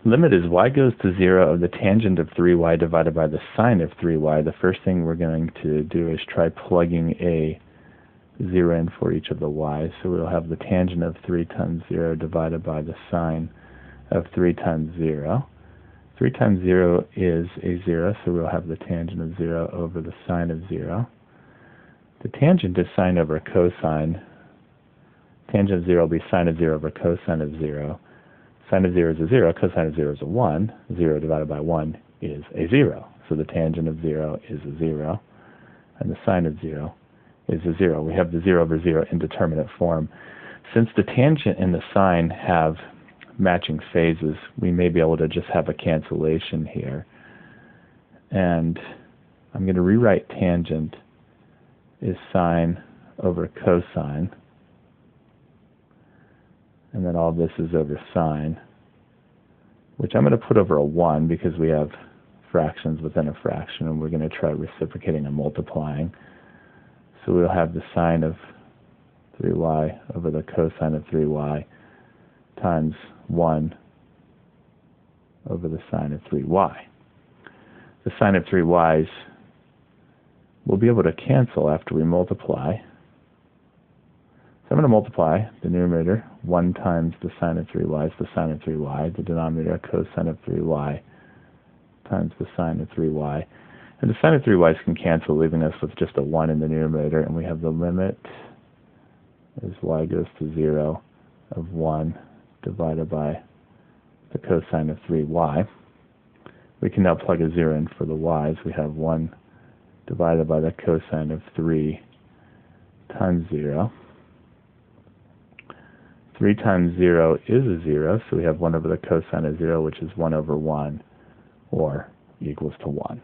limit is y goes to 0 of the tangent of 3y divided by the sine of 3y. The first thing we're going to do is try plugging a 0 in for each of the y's. So we'll have the tangent of 3 times 0 divided by the sine of 3 times 0. 3 times 0 is a 0, so we'll have the tangent of 0 over the sine of 0. The tangent is sine over cosine. Tangent of 0 will be sine of 0 over cosine of 0. Sine of 0 is a 0, cosine of 0 is a 1. 0 divided by 1 is a 0. So the tangent of 0 is a 0, and the sine of 0 is a 0. We have the 0 over 0 indeterminate form. Since the tangent and the sine have matching phases, we may be able to just have a cancellation here. And I'm going to rewrite tangent is sine over cosine. And then all this is over sine, which I'm going to put over a 1 because we have fractions within a fraction, and we're going to try reciprocating and multiplying. So we'll have the sine of 3y over the cosine of 3y times 1 over the sine of 3y. The sine of 3y's we'll be able to cancel after we multiply. So I'm going to multiply the numerator. 1 times the sine of 3y is the sine of 3y. The denominator, cosine of 3y times the sine of 3y. And the sine of 3y's can cancel, leaving us with just a 1 in the numerator. And we have the limit as y goes to 0 of 1 divided by the cosine of 3y. We can now plug a 0 in for the y's. We have 1 divided by the cosine of 3 times 0. 3 times 0 is a 0, so we have 1 over the cosine of 0, which is 1 over 1, or equals to 1.